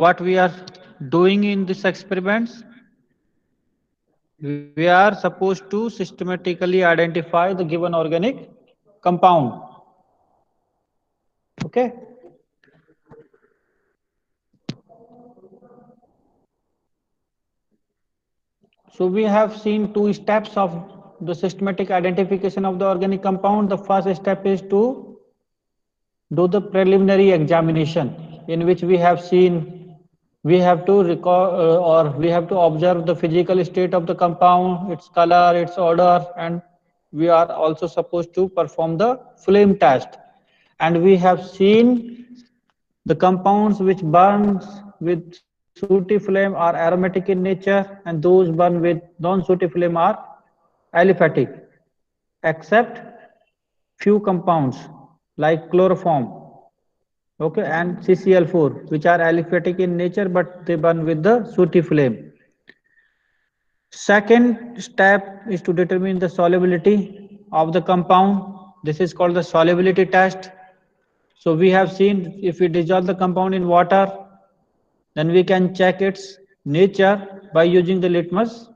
what we are doing in this experiments? We are supposed to systematically identify the given organic compound. Okay. So we have seen two steps of the systematic identification of the organic compound. The first step is to do the preliminary examination, in which we have seen we have to record or we have to observe the physical state of the compound, its color, its odor, and we are also supposed to perform the flame test. And we have seen the compounds which burns with sooty flame are aromatic in nature, and those burn with non-sooty flame are aliphatic, except few compounds like chloroform, okay, and CCl4, which are aliphatic in nature but they burn with the sooty flame. Second step is to determine the solubility of the compound. This is called the solubility test. So we have seen if we dissolve the compound in water, then we can check its nature by using the litmus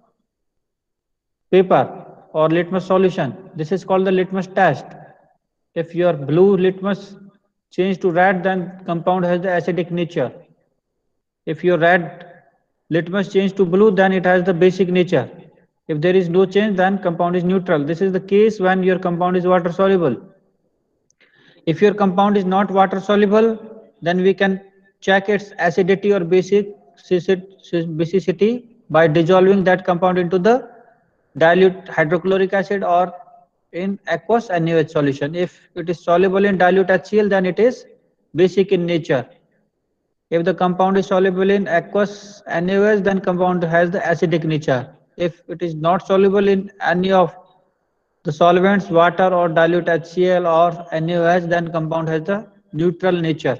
paper or litmus solution. This is called the litmus test. If your blue litmus change to red, then compound has the acidic nature. If your red litmus change to blue, then it has the basic nature. If there is no change, then compound is neutral. This is the case when your compound is water soluble. If your compound is not water soluble, then we can check its acidity or basicity by dissolving that compound into the dilute hydrochloric acid or in aqueous NaOH solution. If it is soluble in dilute HCl, then it is basic in nature. If the compound is soluble in aqueous NaOH, then compound has the acidic nature. If it is not soluble in any of the solvents, water or dilute HCl or NaOH, then compound has the neutral nature.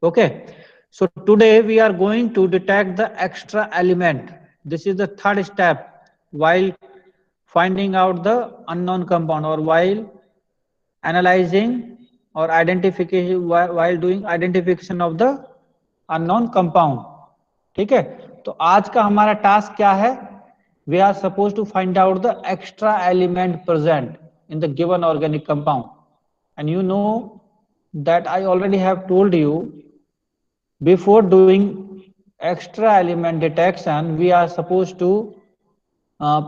Okay. So today we are going to detect the extra element. This is the third step while finding out the unknown compound or while analyzing or identification while doing identification of the unknown compound. ठीक है, तो आज का हमारा task क्या है? We are suppose to find out the extra element present in the given organic compound. And you know that I already have told you before doing extra element detection we are supposed to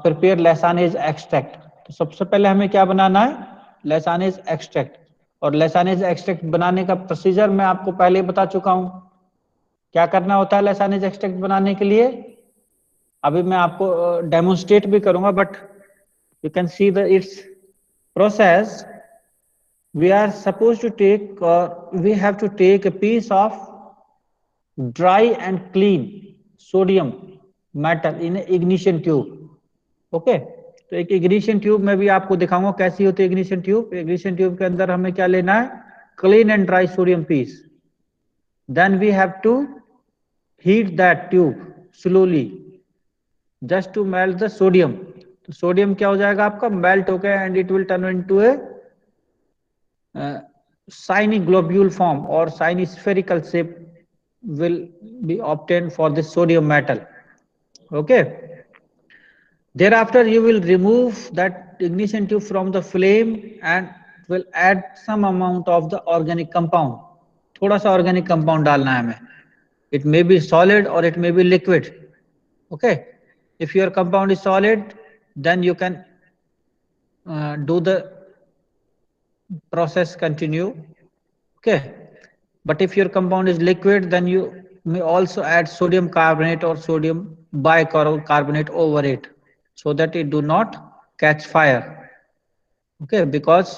prepare Lysandase extract. तो सबसे पहले हमें क्या बनाना है? Lysandase extract. और Lysandase extract बनाने का procedure मैं आपको पहले ही बता चुका हूं. क्या करना होता है Lysandase एक्सट्रैक्ट बनाने के लिए? अभी मैं आपको डेमोन्स्ट्रेट भी करूंगा, but you can see the its process. We are suppose to take we have to take a piece of dry and clean sodium metal in ignition tube. Okay, तो एक इग्निशन ट्यूब में भी आपको दिखाऊंगा कैसी होती है इग्निशन ट्यूब. इग्निशन ट्यूब के अंदर हमें क्या लेना है? Clean and dry sodium piece. Then we have to heat that tube slowly just to melt the sodium. तो सोडियम क्या हो जाएगा आपका? मेल्ट हो गया and it will turn into A shiny globule form or shiny spherical shape will be obtained for this sodium metal. Okay, thereafter you will remove that ignition tube from the flame and will add some amount of the organic compound. थोड़ा सा organic compound डालना है हमें. It may be solid or it may be liquid. Okay, if your compound is solid, then you can do the process continue. Okay, but if your compound is liquid, then you may also add sodium carbonate or sodium bicarbonate over it so that it do not catch fire. Okay, because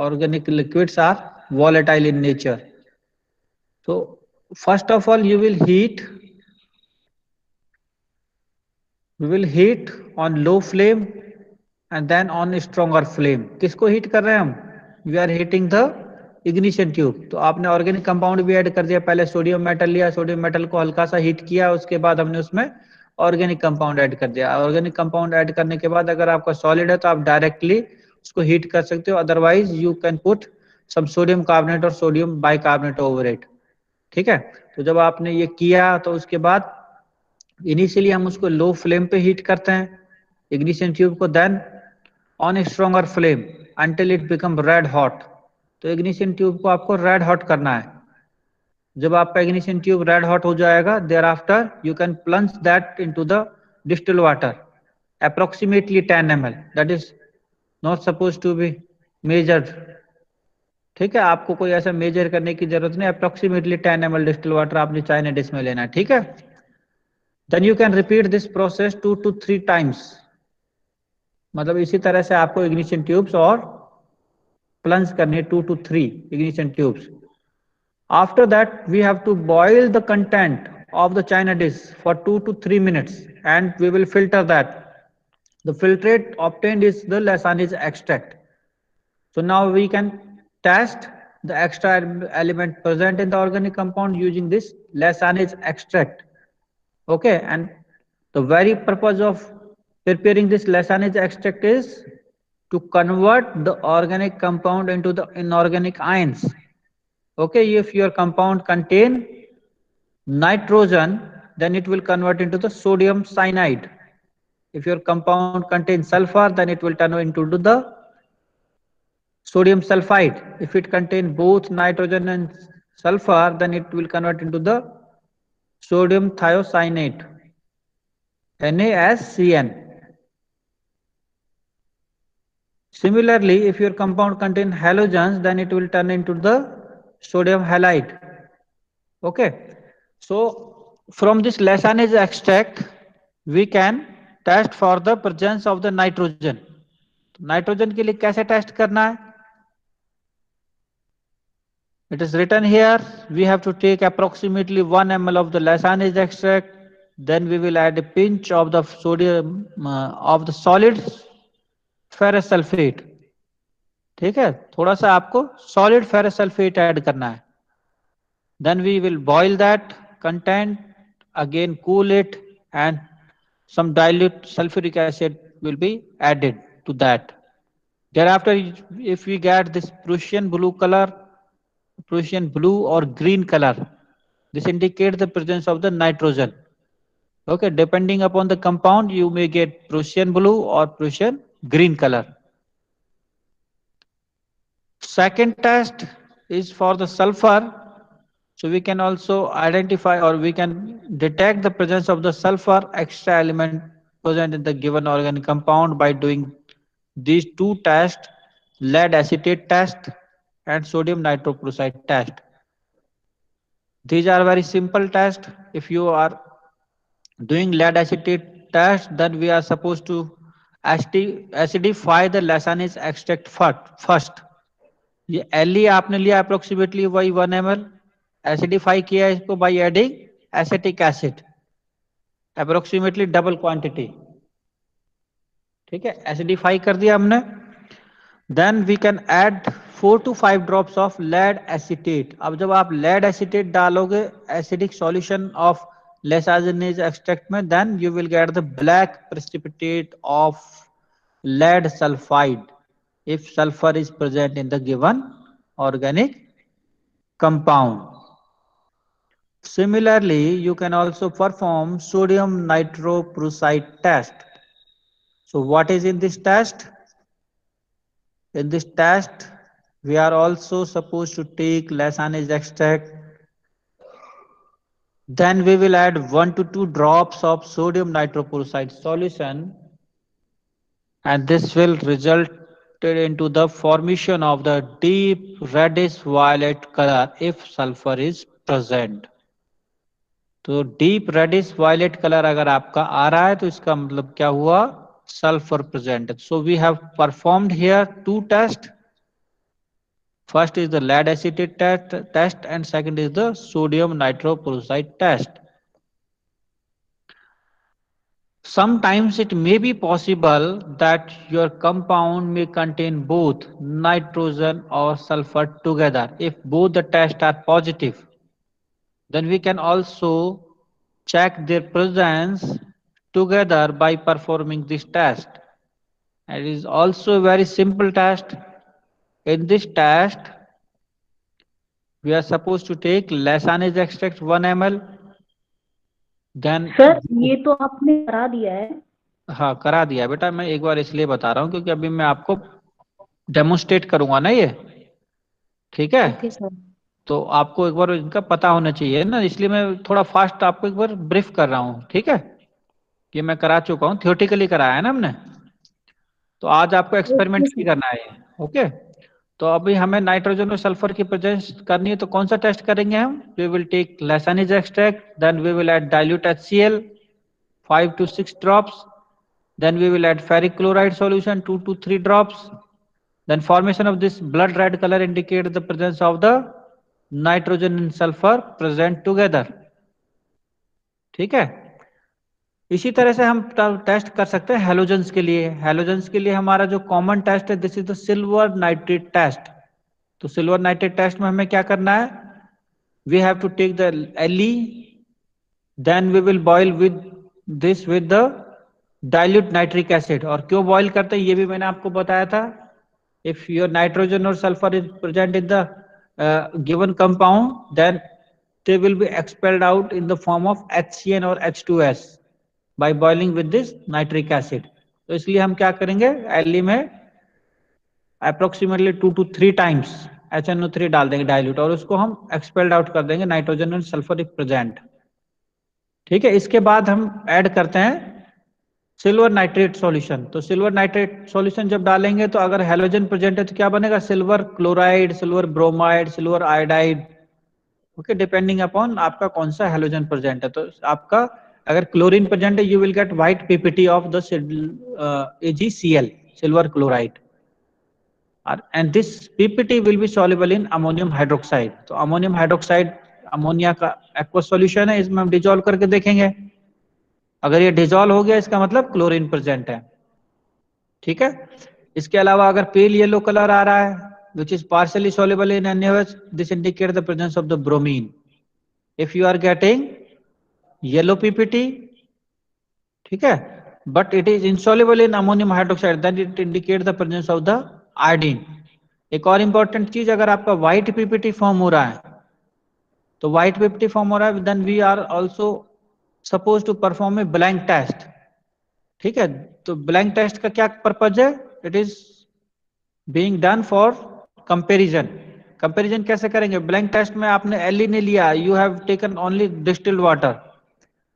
organic liquids are volatile in nature. So first of all, we will heat on low flame and then on stronger flame. किसको heat कर रहे हैं हम? We are heating the ignition tube. तो आपने organic compound भी add कर दिया. पहले सोडियम मेटल लिया, सोडियम मेटल को हल्का सा हीट किया, उसके बाद हमने उसमें ऑर्गेनिक कंपाउंड ऐड कर दिया. ऑर्गेनिक कंपाउंड ऐड करने के बाद अगर आपका सॉलिड है तो आप डायरेक्टली उसको हीट कर सकते हो. Otherwise you can put some sodium carbonate or sodium bicarbonate over it. ठीक है। तो जब आपने ये किया तो उसके बाद इनिशियली हम उसको लो फ्लेम पे हीट करते हैं इग्निशन ट्यूब को, then on a stronger flame until it become red hot. तो इग्निशन ट्यूब को आपको रेड हॉट करना है। जब आपका इग्निशन ट्यूब रेड हॉट हो जाएगा, thereafter you can plunge that into the distil water approximately 10 ml, that is not suppose to be measured. ठीक है, आपको कोई ऐसा मेजर करने की जरूरत नहीं, अप्रोक्सीमेटली 10 ml डिस्टिल वाटर आपने चाइना डिश में लेना है। ठीक है, then you can repeat this process 2 to 3 times। मतलब इसी तरह से आपको इग्निशन ट्यूब्स और प्लंज करने 2 to 3 ignition tubes. After that, we have to boil the content of the china dish for 2 to 3 minutes, and we will filter that. The filtrate obtained is the Lassanis extract. So now we can test the extra element present in the organic compound using this Lassanis extract. Okay, and the very purpose of preparing this Lassanis extract is to convert the organic compound into the inorganic ions. Okay, if your compound contain nitrogen, then it will convert into the sodium cyanide. If your compound contains sulfur, then it will turn into the sodium sulfide. If it contains both nitrogen and sulfur, then it will convert into the sodium thiocyanate, NaSCN. Similarly, if your compound contains halogens, then it will turn into the sodium halide. Okay, so from this Lassanis extract, we can test for the presence of the nitrogen. Nitrogen के लिए कैसे test करना है? It is written here, we have to take approximately 1 ml of the Lassanis extract, then we will add a pinch of the sodium of the solid ferrous sulfate. ठीक है, थोड़ा सा आपको solid ferrous sulfate ऐड करना है. Then we will boil that content, again cool it, and some dilute sulfuric acid will be added to that. Thereafter, if we get this Prussian blue color, Prussian blue or green color, this indicates the presence of the nitrogen. Okay, depending upon the compound, you may get Prussian blue or Prussian green color. Second test is for the sulfur. So we can also identify or we can detect the presence of the sulfur extra element present in the given organic compound by doing these two tests, lead acetate test and sodium nitroprusside test. These are very simple tests. If you are doing lead acetate test, then we are supposed to acidify the Lassanis extract first. ये L आपने लिया approximately वही 1 ml, acidify किया इसको by adding acetic acid approximately double quantity. ठीक है, acidify कर दिया हमने. Then we can add 4 to 5 drops of lead acetate. अब जब आप लेड एसिटेट डालोगे acidic solution of Lassaigne's extract में, then you will get the black precipitate of lead sulfide if sulfur is present in the given organic compound. Similarly, you can also perform sodium nitroprusside test. So what is in this test? In this test, we are also supposed to take Lassanis extract. Then we will add 1 to 2 drops of sodium nitroprusside solution, and this will result into the formation of the deep reddish violet color if sulfur is present. तो deep reddish violet colour अगर आपका आ रहा है तो इसका मतलब क्या हुआ? Sulphur present. So we have performed here two test. First is the lead acetate test and second is the sodium nitroprusside test. Sometimes it may be possible that your compound may contain both nitrogen or sulfur together. If both the tests are positive, then we can also check their presence together by performing this test. It is also a very simple test. In this test, We are supposed to take Lysandrine extract 1 ml. Then sir ये तो आपने करा दिया है। हाँ करा दिया बेटा, मैं एक बार इसलिए बता रहा हूँ क्योंकि अभी मैं आपको डेमोन्स्ट्रेट करूंगा ना ये, ठीक है? Okay sir. तो आपको एक बार इनका पता होना चाहिए ना, इसलिए मैं थोड़ा फास्ट आपको एक बार ब्रीफ कर रहा हूँ, ठीक है? ये मैं करा चुका हूँ, थियोरेटिकली कराया है ना हमने, तो आज आपको एक्सपेरिमेंट ओके ही सर। करना है। ओके, तो अभी हमें नाइट्रोजन और सल्फर की प्रेजेंस करनी है, तो कौन सा टेस्ट करेंगे हम? We will take Lassaigne's extract, then we will add dilute HCl 5 to 6 drops, then we will add ferric chloride solution 2 to 3 drops. Then formation of this blood red color indicates the presence of the nitrogen and sulfur present together. ठीक है? इसी तरह से हम test कर सकते हैं halogens के लिए। हेलोजेंस के लिए हमारा जो कॉमन टेस्ट है, this is the silver nitrate test. तो सिल्वर नाइट्रेट टेस्ट में हमें क्या करना है? We have to take the Li, then we will boil with this with the dilute nitric acid। और क्यों बॉईल करते हैं ये भी मैंने आपको बताया था। If your nitrogen or sulfur is present in the given compound, then they will be expelled out in the form of HCN or H2S by boiling with this nitric acid। तो इसलिए हम क्या करेंगे, Li में approximately 2 to 3 times HNO3 डाल देंगे dilute, और उसको हम एक्सपेल्ड आउट कर देंगे नाइट्रोजन और सल्फर प्रेजेंट। ठीक है, इसके बाद हम ऐड करते हैं सिल्वर नाइट्रेट सॉल्यूशन। तो सिल्वर नाइट्रेट सॉल्यूशन जब डालेंगे तो अगर हेलोजन प्रेजेंट है तो क्या बनेगा? Silver chloride, silver bromide, silver iodide. Okay, depending upon आपका कौन सा हेलोजन प्रेजेंट है। तो आपका अगर क्लोरीन प्रेजेंट है, you will gate white PPT of the AgCl, silver chloride, and this PPT will be soluble in ammonium hydroxide. तो ammonium hydroxide ammonia का एक्वस सॉल्यूशन है, इसमें हम डिजोल्व करके देखेंगे। अगर ये डिजोल्व हो गया इसका मतलब क्लोरीन प्रेजेंट है। ठीक है, इसके अलावा अगर पेल येलो कलर आ रहा है which is partially soluble in NaOH, this indicates the presence of the bromine। if you are getting yellow PPT, ठीक है, but it is insoluble in ammonium hydroxide, then it indicates the presence of the iodine। एक और important चीज, अगर आपका white PPT form हो रहा है, तो व्हाइट पीपीटी फॉर्म हो रहा है, then we are also suppose to perform a blank test. ठीक है, तो ब्लैंक टेस्ट का क्या पर्पज है? It is being done for comparison. Comparison कैसे करेंगे? ब्लैंक टेस्ट में आपने Li नहीं लिया, you have taken only distilled water.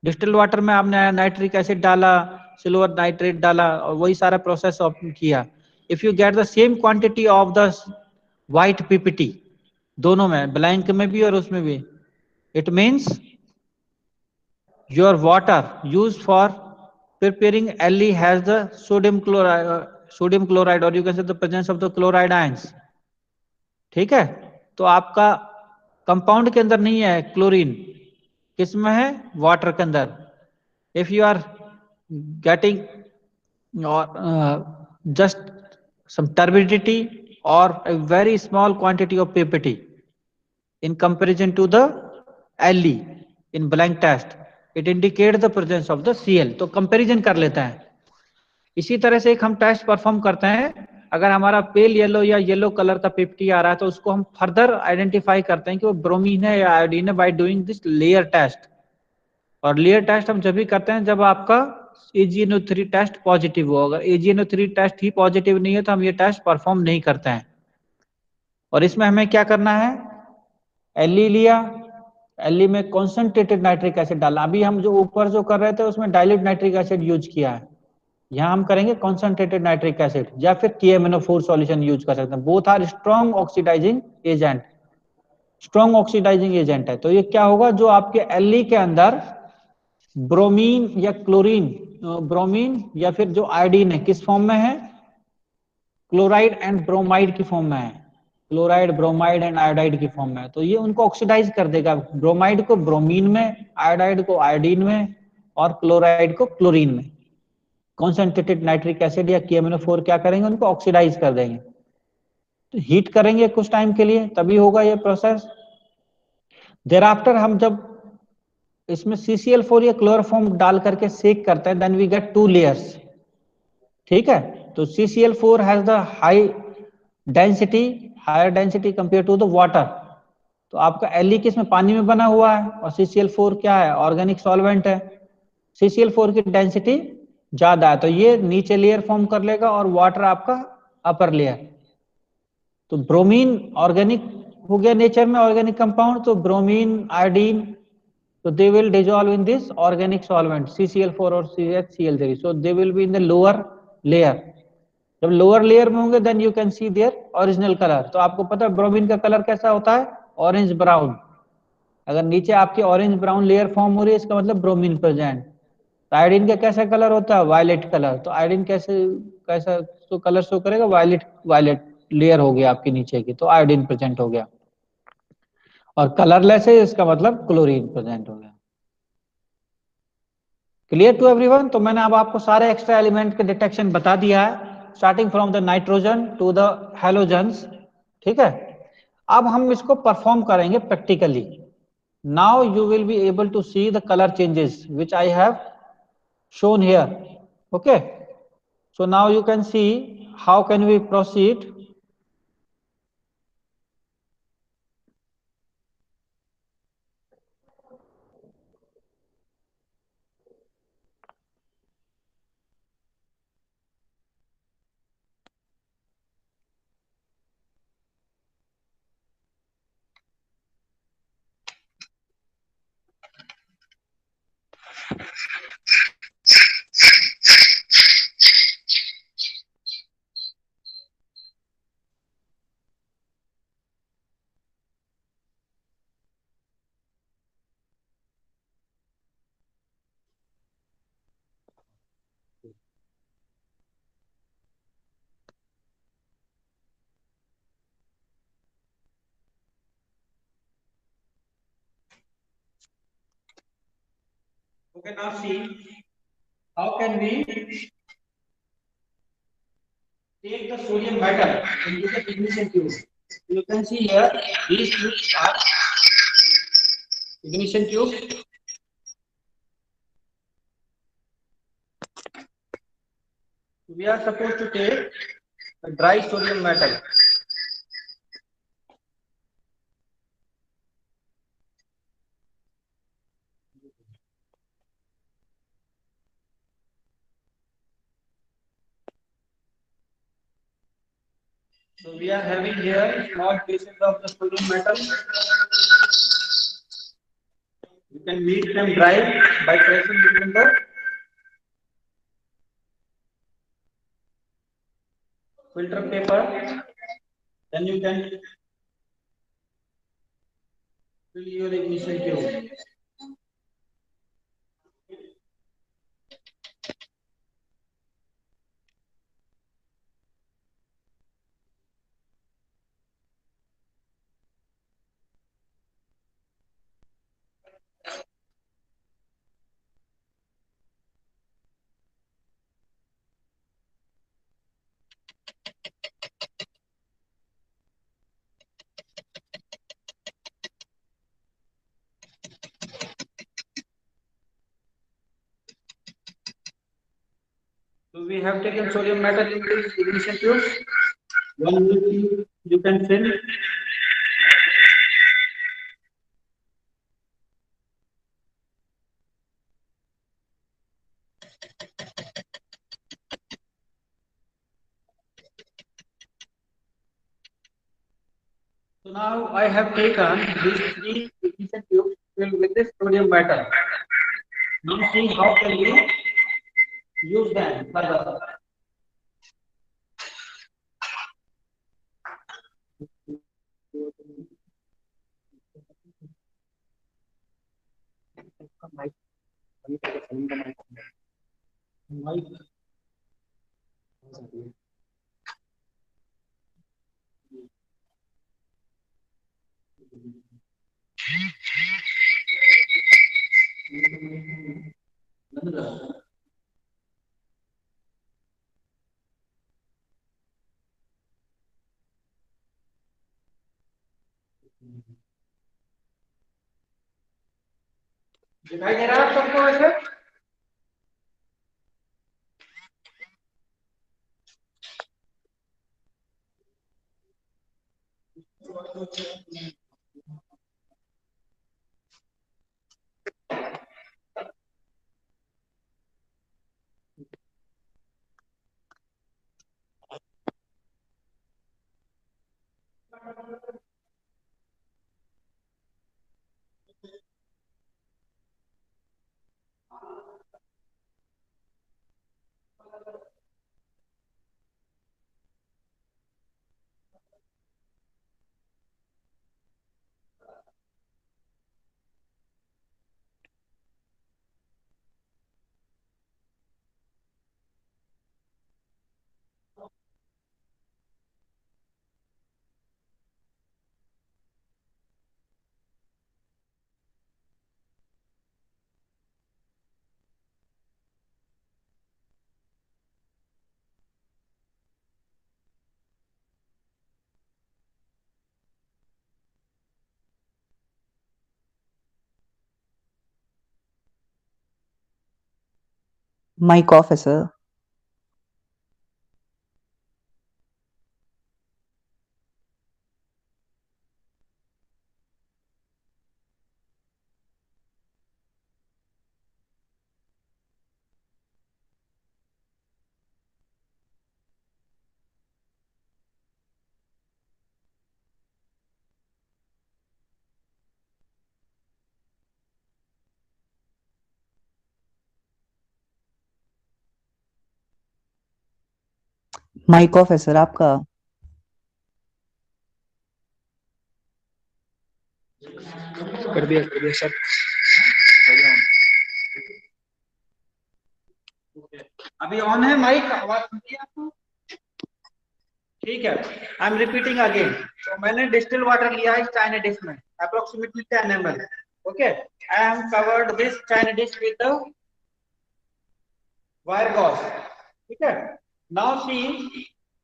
Distilled water में आपने नाइट्रिक एसिड डाला, सिल्वर नाइट्रेट डाला, और वही सारा प्रोसेस किया। If you get the same quantity of the white PPT, दोनों में, ब्लैंक में भी और उसमें भी, it means your water used for preparing Li has the sodium chloride, or you can say the presence of the chloride ions। ठीक है, तो आपका कंपाउंड के अंदर नहीं है क्लोरीन, किसमें है? वाटर के अंदर। If you are getting just some turbidity or a very small quantity of ppt in comparison to the Le in blank test, it indicates the presence of the Cl। तो comparison कर लेते हैं। इसी तरह से एक हम टेस्ट परफॉर्म करते हैं, अगर हमारा पेल येलो या येलो कलर का पीपीटी आ रहा है तो उसको हम फर्दर आइडेंटिफाई करते हैं कि वो ब्रोमीन है या आयोडीन है by doing this layer test. और लेयर टेस्ट हम जब भी करते हैं जब आपका AgNO3 टेस्ट पॉजिटिव हो। अगर AgNO3 टेस्ट ही पॉजिटिव नहीं है तो हम ये टेस्ट परफॉर्म नहीं करते हैं। और इसमें हमें क्या करना है? Li लिया, Li में कॉन्सेंट्रेटेड नाइट्रिक एसिड डाला। अभी हम जो ऊपर जो कर रहे थे उसमें डाइल्यूट नाइट्रिक एसिड यूज किया है, यहाँ हम करेंगे कॉन्सेंट्रेटेड नाइट्रिक एसिड, या फिर KMnO4 सॉल्यूशन यूज कर सकते हैं। Both are strong oxidising agent, strong oxidising agent है। तो ये क्या होगा, जो आपके Li के अंदर ब्रोमीन या क्लोरीन, ब्रोमीन या फिर जो आयोडीन है, किस फॉर्म में है? क्लोराइड एंड ब्रोमाइड की फॉर्म में है। क्लोराइड, ब्रोमाइड एंड आयोडाइड की फॉर्म में है। तो ये उनको ऑक्सीडाइज कर देगा, ब्रोमाइड को ब्रोमीन में, आयोडाइड को आयोडीन में, और क्लोराइड को क्लोरीन में। कॉन्सेंट्रेटेड नाइट्रिक एसिड या KMnO4 क्या करेंगे? उनको ऑक्सीडाइज कर देंगे। तो हीट करेंगे कुछ टाइम के लिए, तभी होगा ये प्रोसेस। देर आफ्टर हम जब इसमें CCl4 या क्लोरोफॉर्म डाल करके सेक करते हैं, देन वी गेट 2 लेयर्स। ठीक है, तो CCl4 has the high density, higher density compare to the water. तो आपका Li किसमें पानी में बना हुआ है और CCl4 क्या है, ऑर्गेनिक सॉल्वेंट है। CCl4 की डेंसिटी ज्यादा है तो ये नीचे लेयर फॉर्म कर लेगा और वाटर आपका अपर लेयर। तो ब्रोमीन ऑर्गेनिक हो गया नेचर में ऑर्गेनिक कंपाउंड, तो bromine iodine, so they will dissolve in this organic solvent CCl4 और CHCl3, so they will be in the lower layer। जब लोअर लेयर में होंगे then you can see their original colour. तो आपको पता है bromine का कलर कैसा होता है, ऑरेंज ब्राउन। अगर नीचे आपकी ऑरेंज ब्राउन लेयर फॉर्म हो रही है इसका मतलब ब्रोमीन प्रेजेंट। तो आयोडीन का कैसा कलर होता है, वायलेट कलर। तो आयोडीन कैसे कैसा तो कलर शो करेगा, वायलेट वायलेट लेयर हो गया आपकी नीचे की, तो आयोडीन प्रेजेंट हो गया। और कलरलेस है इसका मतलब क्लोरीन प्रेजेंट हो गया। Clear to everyone. तो मैंने अब आपको सारे एक्स्ट्रा एलिमेंट के डिटेक्शन बता दिया है, starting from the nitrogen to the halogens. ठीक है, अब हम इसको परफॉर्म करेंगे practically. Now you will be able to see the colour changes which I have shown here. Okay, so now you can see how can we proceed. Okay, now see how can we take the sodium metal into the ignition tube. You can see here these tubes are ignition tube. We are supposed to take a dry sodium metal. So we are having here small pieces of the sodium metal. You can make them dry by pressing between the filter paper. Then you can fill your ignition tube. So we have taken sodium metal into ignition tubes. One tube you can fill. So now I have taken these three ignition tubes filled with this sodium metal. Now see how can we use them further. दिखाई दे रहा है सबको वैसे? Mic off है sir. Mic off है sir आपका. कर दिया सर. अभी ऑन है माइक, आवाज सुनती है आपको? ठीक है. I am repeating again. तो मैंने डिस्टिल वाटर लिया है चाइना डिश में approximately 10 ml. Okay. I am covered this china dish with the wire gauze. ठीक है. Now see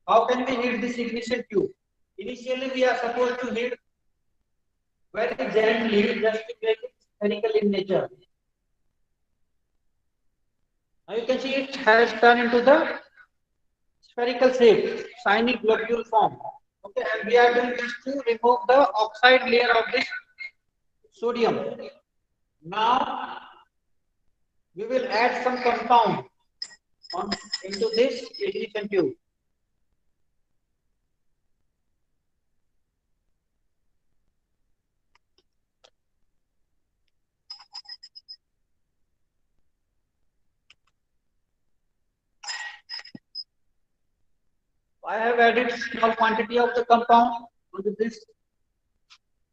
how can we heat this ignition tube. Initially we are supposed to heat very gently just to make it spherical in nature. Now you can see it has turned into the spherical shape, shiny globule form. Okay, and we are doing this to remove the oxide layer of this sodium. Now we will add some compound into this ignition tube. I have added small quantity of the compound into this.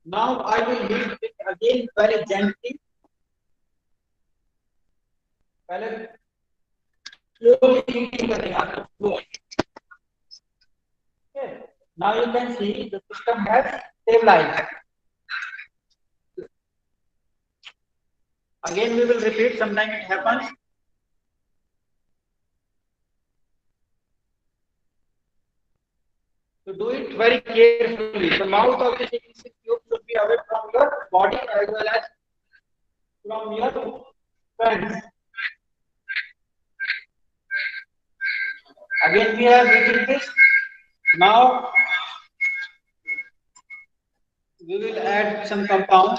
Now I will heat it again very gently. Slowly heating करेगा. Okay. Now you can see the system has stabilized. Again we will repeat, sometimes it happens. To do it very carefully. The mouth of the ignition tube should be away from your body as well as from your friends. Again we are heating this. Now we will add some compound.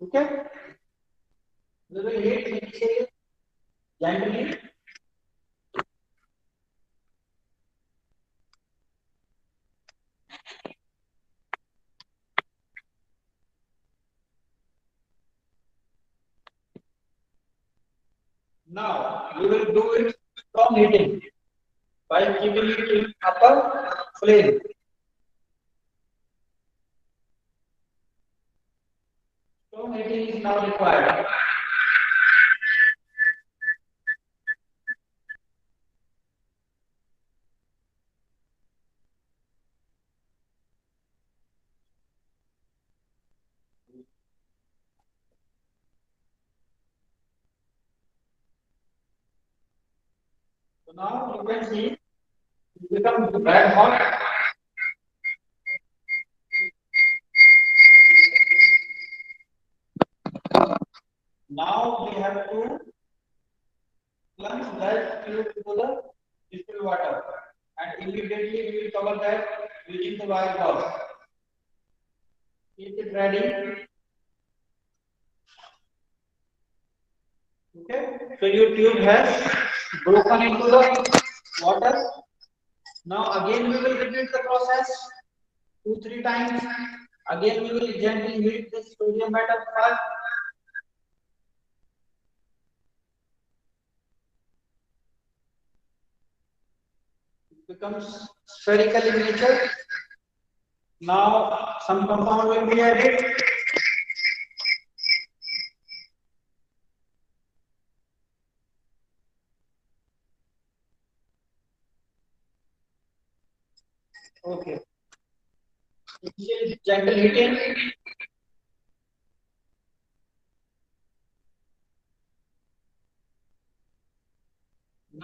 Okay. We will heat initially gently. Now we will do it strong heating by keeping it in upper flame. Strong heating is now required. So now you can see it becomes red hot. Now we have to plunge that tube into the distilled water, and immediately we will cover that using the wire gauze. Keep it ready. Okay, so your tube has broken into the water. Now again we will repeat the process 2-3 times. Again we will gently heat this sodium atom first. It becomes spherical in nature. Now some compound will be added. Okay. Initially gentle heating.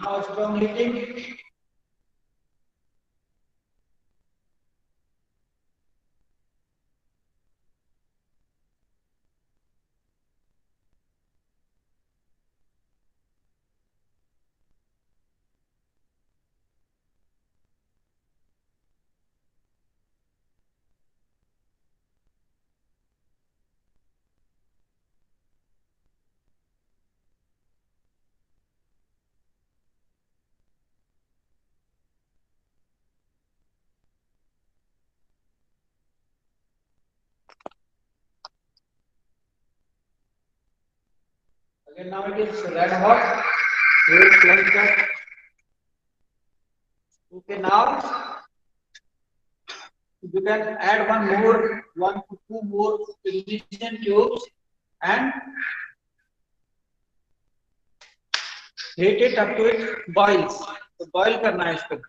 Now strong heating. Again, now it is red hot. We will plunge that. Okay, now you can add one to two more ignition tubes and heat it up to it boils. तो boil करना है इसको.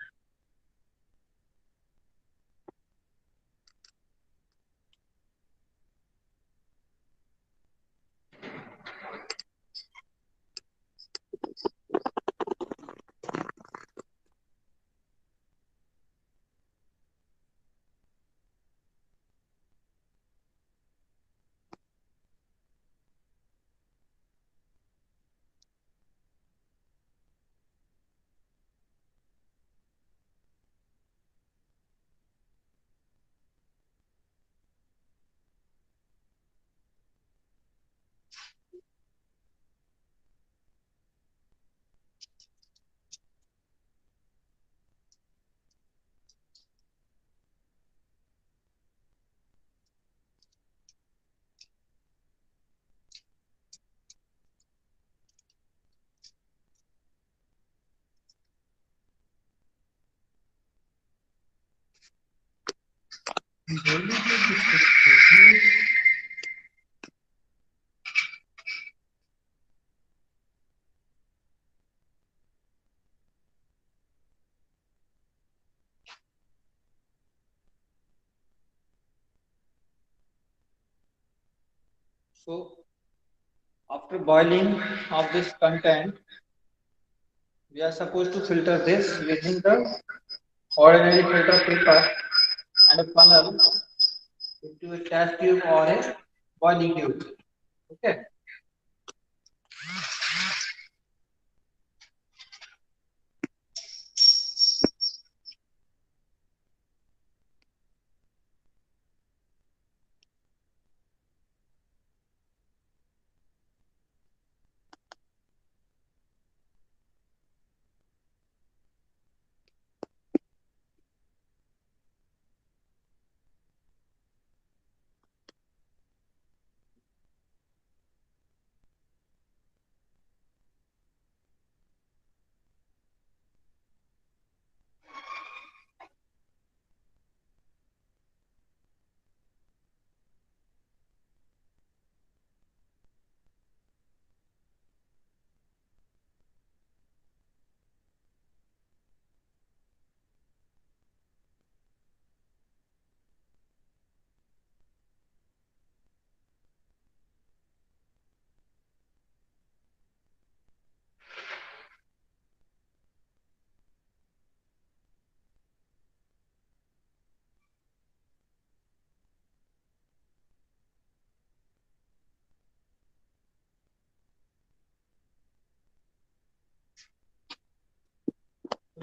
So after boiling of this content, we are supposed to filter this using the ordinary filter paper and a funnel into a test tube or a boiling tube. Okay.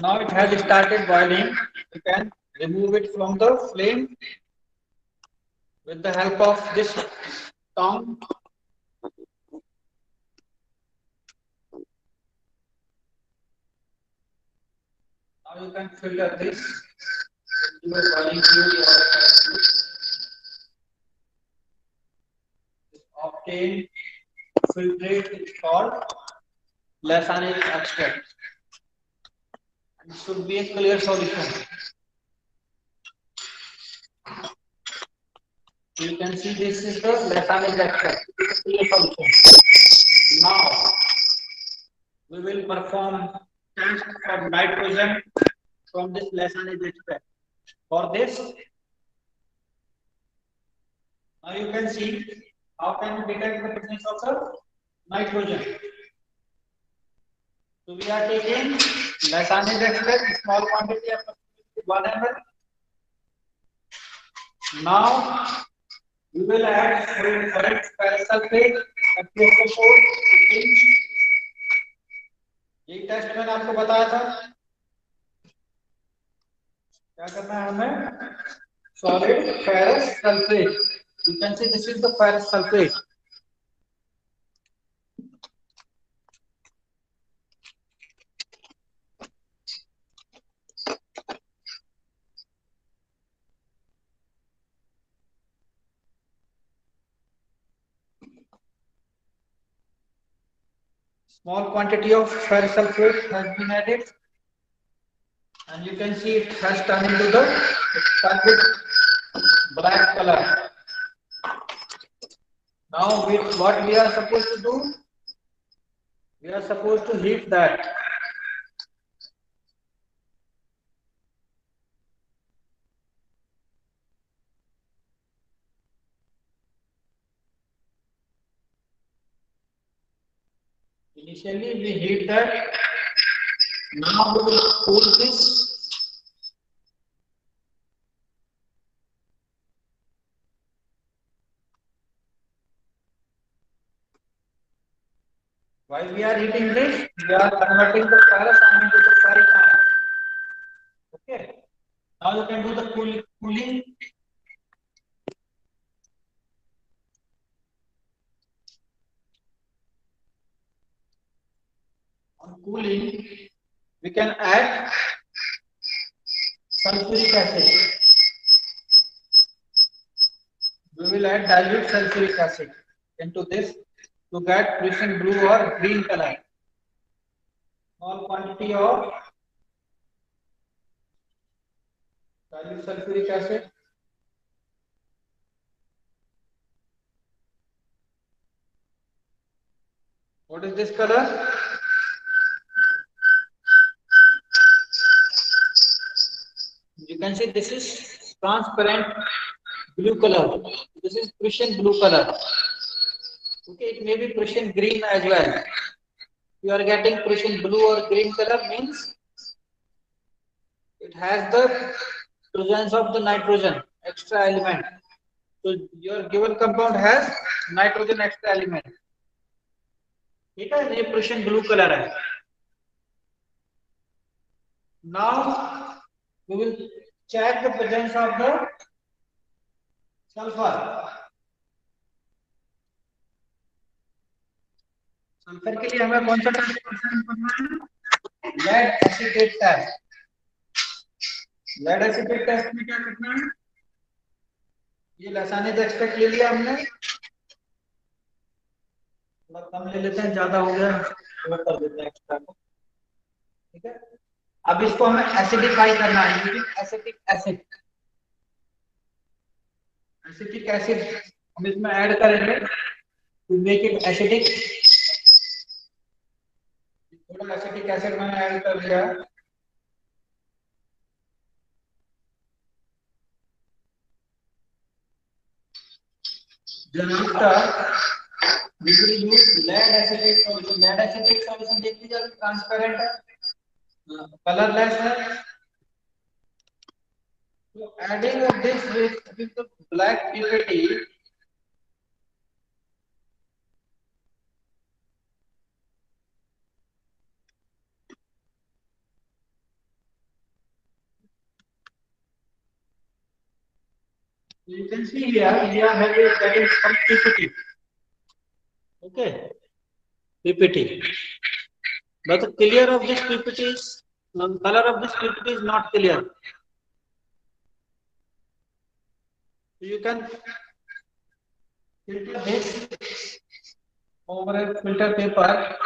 Now it has started boiling. You can remove it from the flame with the help of this tongue. Now you can filter this into a boiling tube or a test tube. Obtain filtrate is called lacanic extract. It should be a clear solution. You can see this is the lacanic extract. It is a clear solution. Now we will perform test for nitrogen from this lacanic extract. For this, now you can see how can we detect the presence of the nitrogen. So we are taking Lysine extract, small quantity of 1 ml. Now we will add ferrous sulfate FeSO4 15. ये test मैंने आपको बताया था। क्या करना है हमें? Solid ferrous sulfate. You can see this is the ferrous sulfate. Small quantity of ferrous sulfate has been added, and you can see it has turned into the black color. Now, what we are supposed to do? We are supposed to heat that. Initially, we heat that. Now we will cool this. While we are heating this, we are converting the ferrous ion into the ferric ion. Okay. Now you can do the cooling. On cooling, we can add sulfuric acid. We will add dilute sulfuric acid into this to get Prussian blue or green color. Small quantity of dilute sulfuric acid. What is this color? You can see this is transparent blue color. This is Prussian blue color. Okay, it may be Prussian green as well. You are getting Prussian blue or green color means it has the presence of the nitrogen extra element. So your given compound has nitrogen extra element. ठीक है, ये Prussian blue color है. Now we will check the presence of the sulfur. Sulphur के लिए हमें कौन सा test करना है? Lead acetate test. Lead acetate test में क्या करना है? ये लसानिक एक्सट्रैक्ट ले लिया हमने, थोड़ा कम ले लेते हैं, ज्यादा हो गया तो कर देते हैं एक्स्ट्रा को. ठीक है, अब इसको हमें एसिडिफाई करना है using acetic acid. Acetic acid हम इसमें ऐड करेंगे टू मेक इट एसिडिक. थोड़ा एसिटिक एसिड मैंने ऐड कर दिया. Then after we will use lead acetate solution. Lead acetate solution देख लीजिए, ट्रांसपेरेंट है, कलरलेस है. So adding of this with the black PPT, you can see here we are having that is from PPT. Okay, PPT. But the clear of this PPT is color of this PPT is not clear. So you can filter this over a filter paper.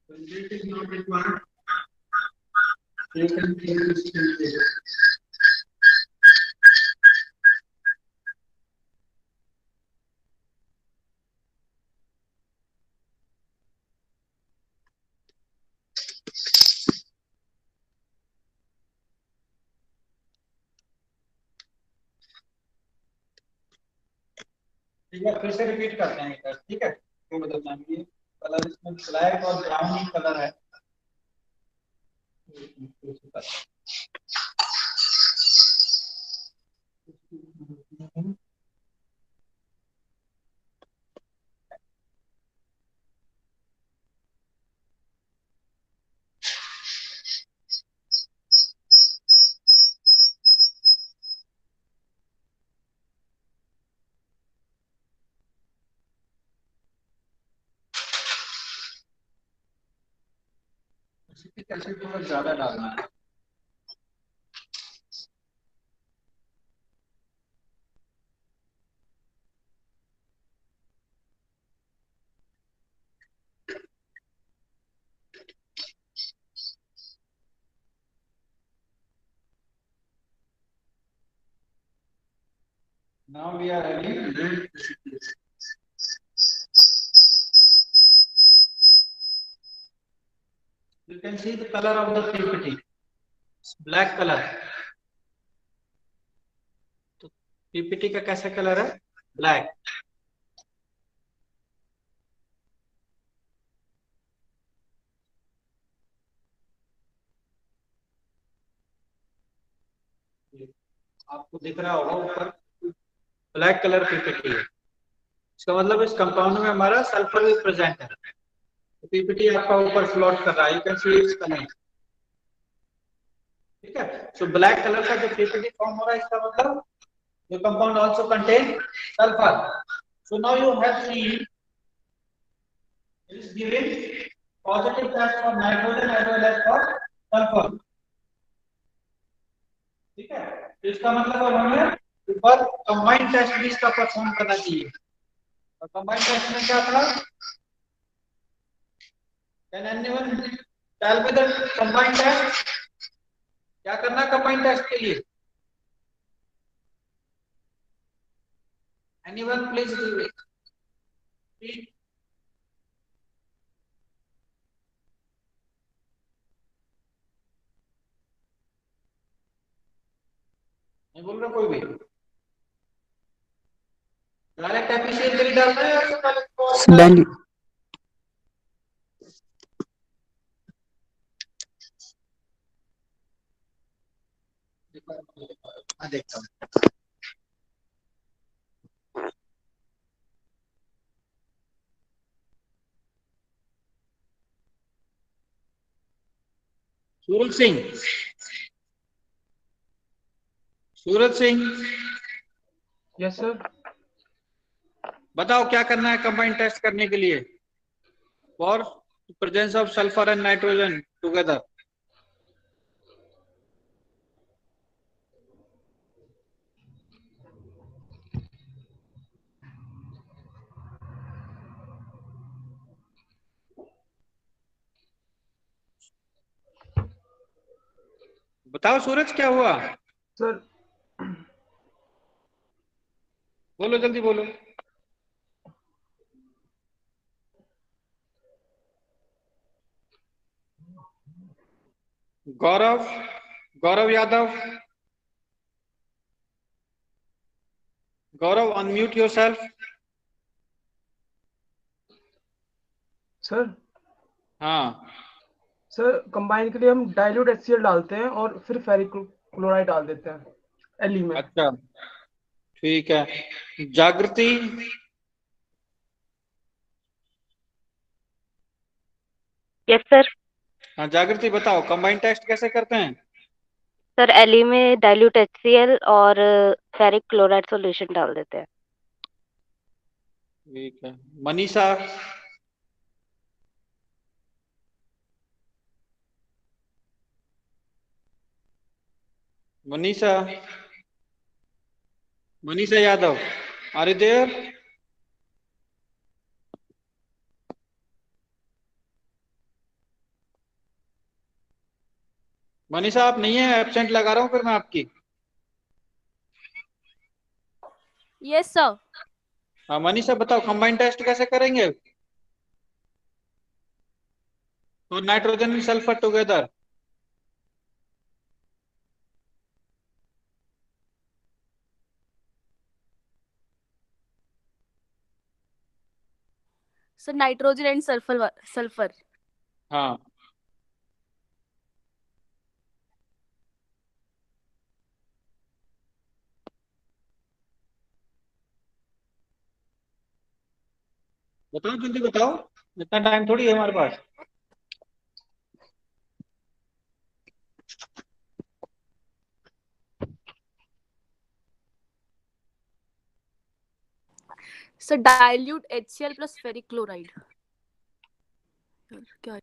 When this is not required, you can change this. ठीक है, फिर से repeat करते हैं इधर, ठीक है। तो बदलना है ये कलर, इसमें ब्लैक और ब्राउन कलर है। कैसे थोड़ा ज्यादा डालना है। Now we are ready. You can see the color of the PPT. It's black color. तो PPT का कैसा कलर है? ब्लैक। आपको दिख रहा होगा ऊपर ब्लैक कलर PPT है। इसका मतलब इस कंपाउंड में हमारा सल्फर भी प्रेजेंट है। तो PPT आपका ऊपर फ्लोट कर रहा है। You can see its colour. ठीक है। सो ब्लैक कलर का जो PPT फॉर्म हो रहा है, इसका मतलब the compound also contain sulfur. So now you have seen it is given positive charge for nitrogen as well as for sulfur. ठीक है। तो इसका मतलब अब हमें ऊपर कंबाइंड टेस्ट भी इसका परफॉर्म करना चाहिए। और कंबाइंड टेस्ट में क्या था? Can anyone tell me the combined test? क्या करना कंबाइंड टेस्ट के लिए? Anyone please do it. Please. नहीं बोल रहा कोई भी? डायरेक्ट एफिशिएंसी डालना है या डाली देखता हूँ। Suraj Singh, Suraj Singh, yes sir. बताओ क्या करना है कंबाइंड टेस्ट करने के लिए? For presence of sulphur and nitrogen together. बताओ सूरज क्या हुआ? सर बोलो जल्दी बोलो। गौरव, गौरव यादव, गौरव अनम्यूट योरसेल्फ। सर हाँ, सर कंबाइन के लिए हम डाइल्यूट HCl डालते हैं और फिर फेरिक क्लोराइड डाल देते हैं एली में। अच्छा ठीक है। जागृति, यस सर। हाँ जागृति बताओ कंबाइंड टेस्ट कैसे करते हैं? सर एली में डाइल्यूट HCl और फेरिक क्लोराइड सॉल्यूशन डाल देते हैं। ठीक है। Manisha, Manisha, Manisha Yadav, are you there? Manisha आप नहीं है, एब्सेंट लगा रहा हूँ फिर मैं आपकी। Yes sir. हाँ मनीषा बताओ कंबाइंड टेस्ट कैसे करेंगे? तो nitrogen sulphur together. Sir nitrogen and sulphur. हाँ, बताओ जल्दी बताओ, इतना टाइम थोड़ी है हमारे पास. Sir dilute HCl plus ferric chloride. क्या?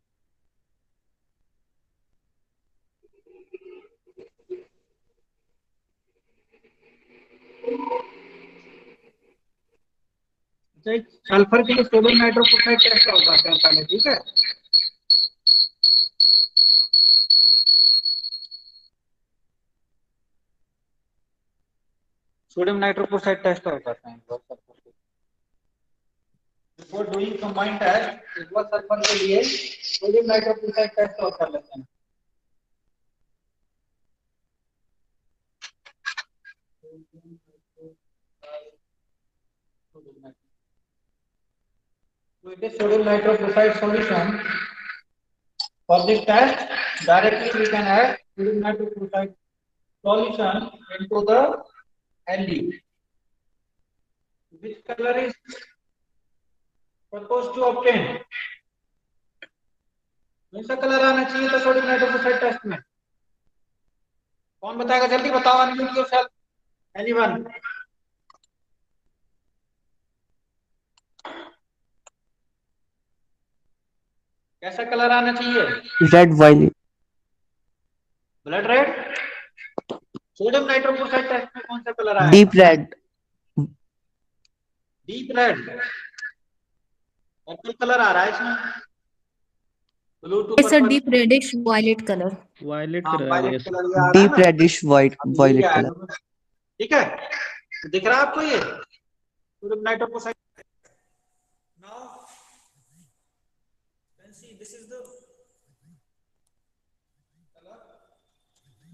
सल्फर के लिए सोडियम नाइट्रोक्साइड टेस्ट होता है पहले, ठीक है. सोडियम नाइट्रोक्साइड टेस्ट होता है. बिफोर डूइंग कंबाइंड टेस्ट एक बार सल्फर के लिए सोडियम नाइट्रोक्साइड टेस्ट और कर लेते हैं. So it is sodium nitrochloride solution. For this test, directly we can add sodium nitrochloride solution into the LE. Which color is supposed to obtain? कौन सा colour आना चाहिए था सोडियम नाइट्रोक्साइड टेस्ट में? कौन बताएगा, जल्दी बताओ. Unmute yourself, anyone. कैसा कलर आना चाहिए? Red violet. Blood red. Sodium nitroxide test में कौन सा कलर आएगा? Deep red. Deep red. Purple colour आ रहा है इसमें. Blue to sir purple. Deep reddish violet colour. Violet हाँ, कलर वायलेट यस. कलर ये आ रहा है डीप ना. रेडिश वाइट अब ये वायलेट आया कलर. है. ठीक है, तो दिख रहा है आपको ये sodium nitroxide. Now can see this is the colour.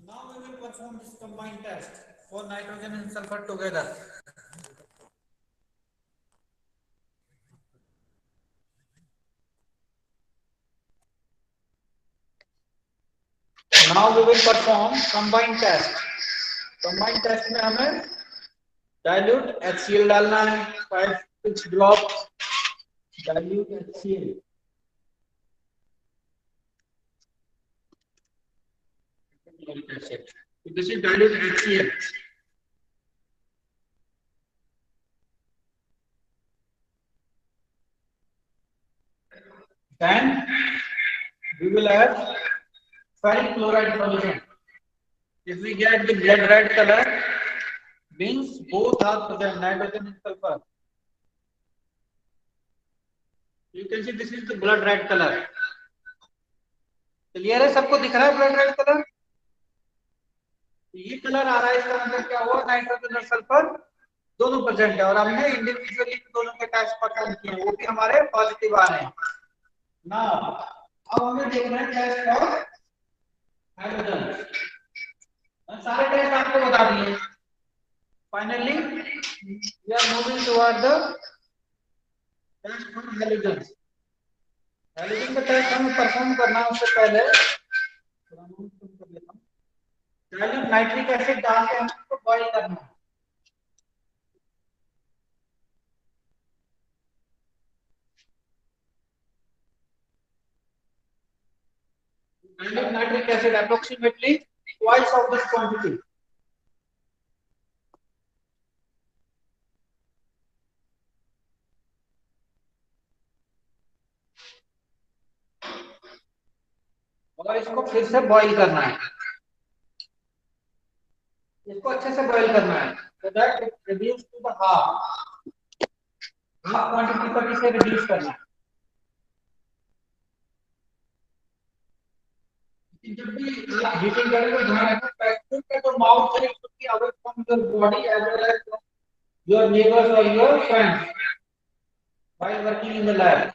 Now we will perform this combined test for nitrogen and sulphur together. Now we will perform combined test. Combined test में हमें dilute HCl डालना है, 5-6 drops dilute HCl. So this is dilute HCl. Then we will add ferric chloride solution. If we get the blood red color, means both are present, nitrogen and sulfur. You can see this is the blood red color. Clear है, सबको दिख रहा है blood red colour. ये colour आ रहा है, इसका मतलब क्या हुआ, नाइट्रोजन और सल्फर दोनों प्रेजेंट है. और हमने इंडिविजुअली दोनों के टेस्ट परफॉर्म किए, वो भी हमारे पॉजिटिव आ रहे हैं. नाउ अब हमें देखना है टेस्ट फॉर हाइड्रोजन. सारे टेस्ट आपको बता दिए. Finally we are moving toward the test for hydrogen. Hydrogen का टेस्ट हमें परफॉर्म करना है. उससे पहले डाइल्यूट नाइट्रिक एसिड डाल के हमको बॉईल करना है. Dilute nitric acid approximately twice of this quantity. और इसको फिर से बॉईल करना है. इसको अच्छे से बॉईल करना है. So that it reduce to the half quantity तक इसे रिड्यूस करना है. जब भी आप हीटिंग करें तो ध्यान रखें पैकेट का जो माउथ है should be away from your body as well as your neighbors or your friends while working in the lab.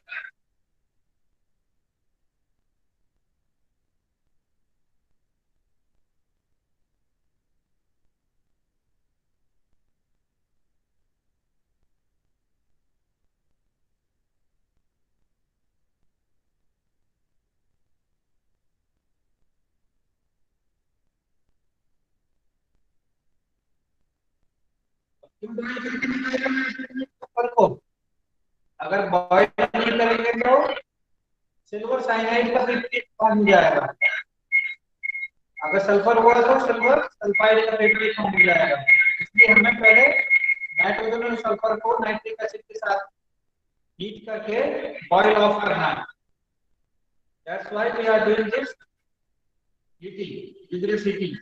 क्यों बॉयल करके निकालेगा नाइट्रोजन सल्फर को? अगर बॉयल नहीं करेंगे तो सिल्वर साइनाइड का 50 फॉर्म हो जाएगा। अगर सल्फर हुआ तो सिल्वर सल्फाइड का 50 फॉर्म हो जाएगा। इसलिए हमें पहले नाइट्रोजन और सल्फर को नाइट्रिक एसिड के साथ हीट करके बॉयल ऑफ करना है। That's why we are doing this heating, vigorous heating.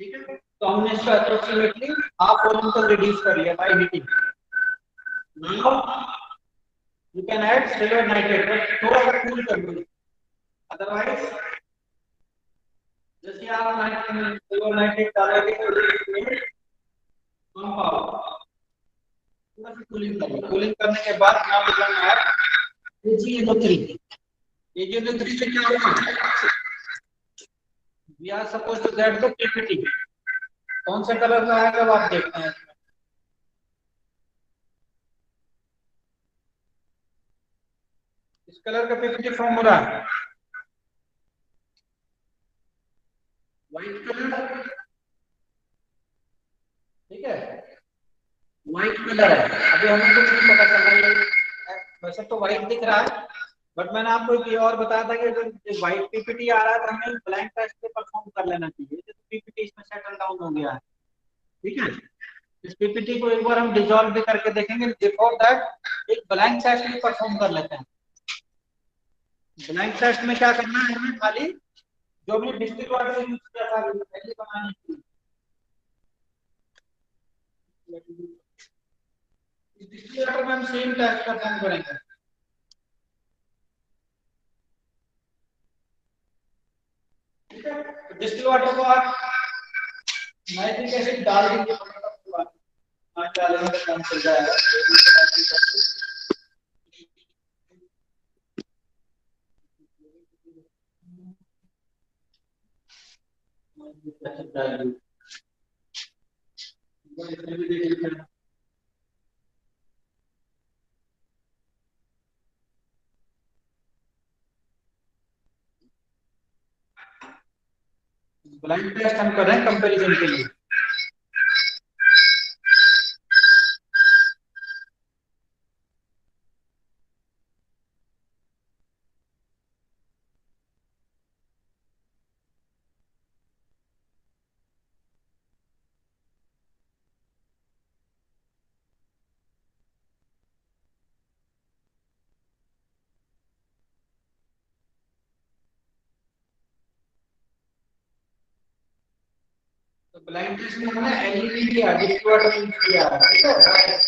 ठीक है, तो हमने इसको अप्रोक्सीमेटली हाफ वॉल्यूम तक रिड्यूस कर लिया by heating. Now you can add silver nitrate, but थोड़ा सा कूल कर दो, अदरवाइज जैसे आप सिल्वर नाइट्रेट डालोगे तो इसमें कम पावर, थोड़ा सा कूलिंग करो। कूलिंग करने के बाद now you can add AgNO3। AgNO3 से क्या होगा? We are suppose to get the PPT। कौन सा कलर का आएगा अब आप देखते हैं। इस कलर का PPT फॉर्म हो रहा है, व्हाइट कलर। ठीक है, व्हाइट कलर है। अभी हमें कुछ नहीं पता चल रहा है, वैसे तो व्हाइट दिख रहा है, बट मैंने आपको एक ये और बताया था कि अगर व्हाइट PPT आ रहा है तो हमें ब्लैंक टेस्ट पे परफॉर्म कर लेना चाहिए। तो PPT इसमें सेटल डाउन हो गया है। ठीक है, इस PPT को एक बार हम डिसॉल्व भी करके देखेंगे। बिफोर दैट एक ब्लैंक टेस्ट भी परफॉर्म कर लेते हैं। ब्लैंक टेस्ट में क्या करना है, हमें खाली जो भी डिस्टिल वाटर यूज किया था पहले बनाने के लिए, डिस्टिल वाटर में हम सेम टेस्ट परफॉर्म करेंगे। ठीक है, तो डिस्टिल वाटर को आप नाइट्रिक एसिड डाल देंगे, डालने का काम चल जाएगा। ब्लाइंड टेस्ट हम कर रहे हैं कंपैरिजन के लिए। तो ब्लाइंड टेस्ट में हमने एलईडी किया, डिस्टिल वाटर यूज किया। ठीक है,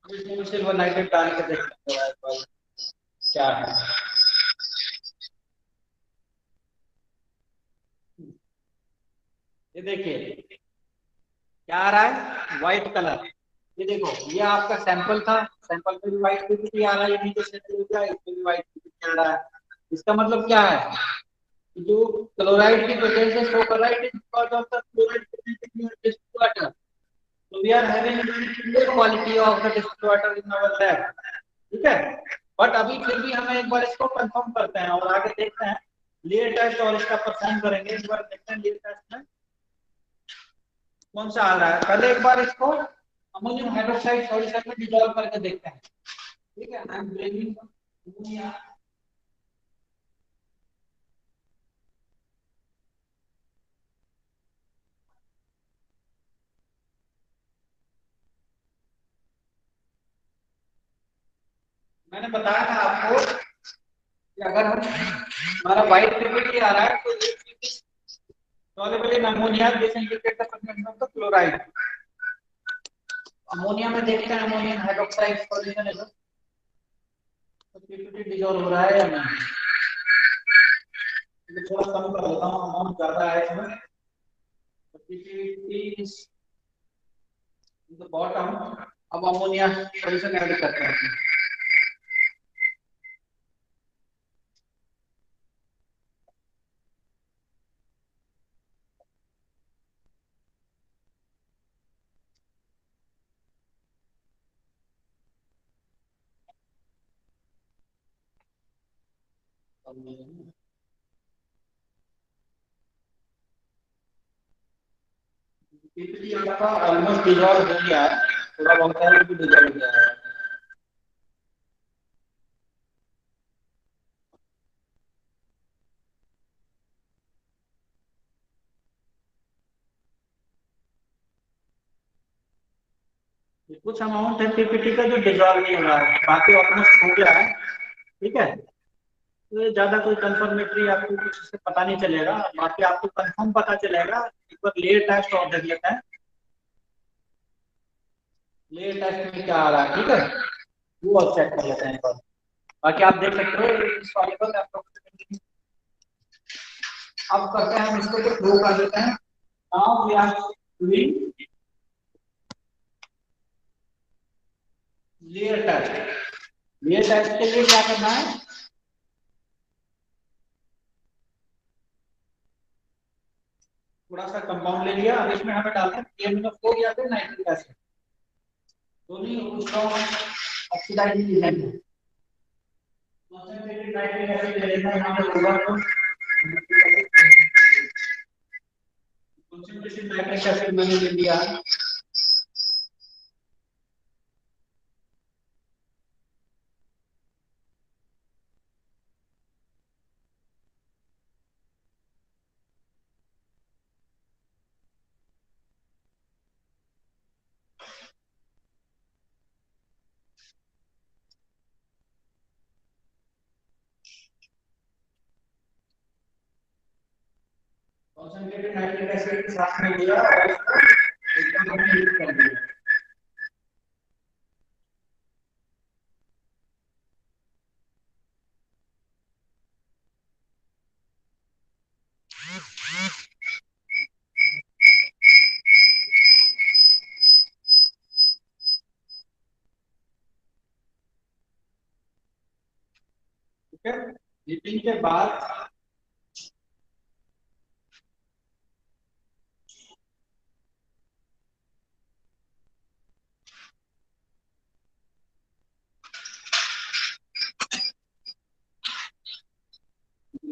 इसमें सिल्वर नाइट्रेट डाल के देखते हैं क्या है। ये देखिए क्या आ रहा है, व्हाइट कलर। ये देखो ये आपका सैंपल था, सैंपल में भी व्हाइट पीपीटी आ रहा है, ये नीचे से हो गया, इसमें भी व्हाइट पीपीटी आ रहा है। इसका मतलब क्या है, जो क्लोराइड की प्रेजेंस है शो कर रहा है, because of the chloride presence in your distilled water, so we are having good quality of the distilled water in our lab, ठीक है। बट अभी फिर भी हमें एक बार इसको कंफर्म करते हैं और आगे देखते हैं लेयर टेस्ट और इसका परफॉर्म करेंगे। एक बार देखते हैं लेयर टेस्ट में कौन सा आ रहा है। पहले एक बार इसको अमोनियम हाइड्रोक्साइड सॉल्यूशन में डिसॉल्व करके देखते हैं, ठीक है। आई एम ब्रिंगिंग अमोनिया, मैंने बताया था आपको कि अगर हम हमारा व्हाइट पीपीटी आ रहा है तो soluble in ammonia, this indicate the presence of the chloride. Ammonia में देखते हैं अमोनियम हाइड्रोक्साइड सॉल्यूशन है तो पीपीटी डिसॉल्व हो रहा है या नहीं। तो थोड़ा कम कर देता हूँ, अमाउंट ज्यादा है इसमें। PPT is in the bottom. अब अमोनिया सॉल्यूशन ऐड करते हैं। पीपीटी आपका ऑलमोस्ट डिसॉल्व हो गया है, थोड़ा बहुत है भी डिसॉल्व हो गया है। कुछ अमाउंट है पीपीटी का जो डिसॉल्व नहीं हो रहा है, बाकी ऑलमोस्ट हो गया है, ठीक है। तो ये ज्यादा कोई कंफर्मेटरी आपको कुछ इससे पता नहीं चलेगा, बाकी आपको कंफर्म पता चलेगा। एक बार लेयर टेस्ट और देख लेते हैं, लेयर टेस्ट में क्या आ रहा है, ठीक है। वो और चेक कर लेते हैं एक बार। बाकी आप देख सकते हो इस सॉल्यूबल अप्रोक्सीमेटली। अब करते हैं हम इसको तो फ्लो कर देते हैं। Now we are doing layer test. Layer test के लिए क्या करना है, थोड़ा सा कंपाउंड ले लिया। अब इसमें हमें डालना है KMnO4 या फिर नाइट्रिक एसिड, दोनों उसका ऑक्सीडाइजिंग एजेंट है। कंसंट्रेटेड नाइट्रिक एसिड ले लेना है यहां पे होगा तो कंसंट्रेटेड नाइट्रिक एसिड मैंने ले लिया। कंसंट्रेटेड नाइट्रिक एसिड के साथ में लिया और इसको एकदम हमने हीट कर दिया। ठीक है, हीटिंग के बाद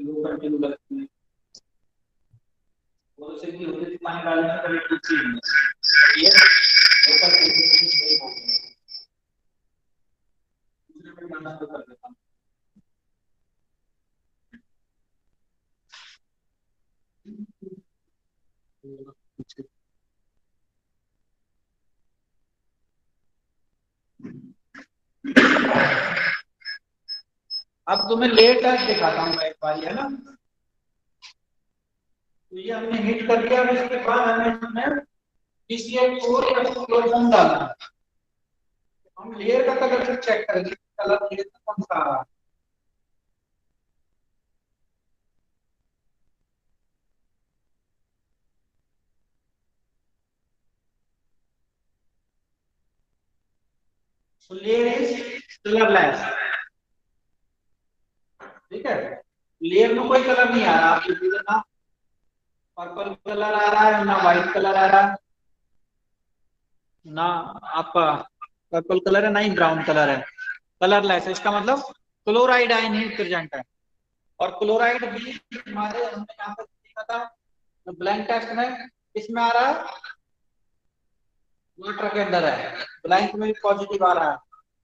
लो कंटिन्यू करते हैं और से भी होते पानी डालने से पहले कुछ चीज ये ऊपर से नहीं हो गया। दूसरे में डालना शुरू कर देता हूं। अब तुम्हें लेयर टेस्ट दिखाता हूं मैं एक बार, है ना। तो ये हमने हीट कर लिया, अब इसके बाद हमें इसमें PCl4 या क्लोरोफॉर्म डालना है। हम हम लेयर का कलर फिर चेक करेंगे, कलर लेयर कौन सा आ रहा है। So layer is colorless, ठीक है। लेयर में कोई कलर नहीं आ रहा, आप देखिए ना पर्पल कलर आ रहा है, ना व्हाइट कलर आ रहा है, ना आपका पर्पल कलर है, ना ही ब्राउन कलर है, कलरलेस है। इसका मतलब क्लोराइड आयन ही प्रेजेंट है। और क्लोराइड भी हमारे हमने यहाँ पर देखा था ब्लैंक टेस्ट में, इसमें आ रहा है वाटर के अंदर है, ब्लैंक में भी पॉजिटिव आ रहा है।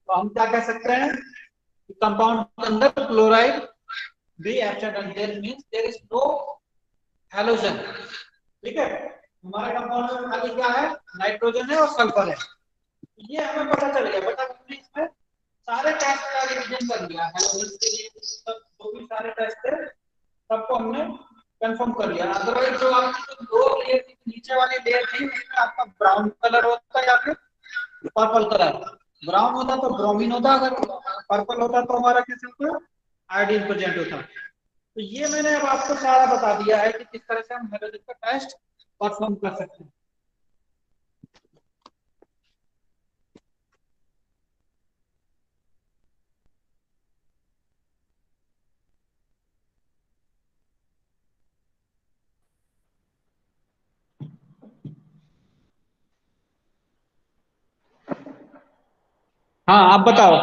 तो हम क्या कह सकते हैं कि कंपाउंड के अंदर क्लोराइड भी एब्सेंट है, there means there is no halogen, ठीक है। हमारे कंपाउंड में खाली क्या है, नाइट्रोजन है और सल्फर है, ये हमें पता चल गया। बट हमने इसमें सारे टेस्ट का रिवीजन कर लिया, हैलोजन के लिए सब जो भी सारे टेस्ट थे सबको हमने कंफर्म कर लिया। अदरवाइज जो आपकी जो दो लेयर थी, नीचे वाली लेयर थी, उसमें आपका ब्राउन कलर होता या फिर पर्पल कलर। ब्राउन होता तो ब्रोमीन होता, अगर पर्पल होता तो हमारा कैसे होता, आयोडीन प्रेजेंट होता। तो ये मैंने अब आपको सारा बता दिया है कि किस तरह से हम हैलोजन का टेस्ट परफॉर्म कर सकते हैं। हाँ आप बताओ।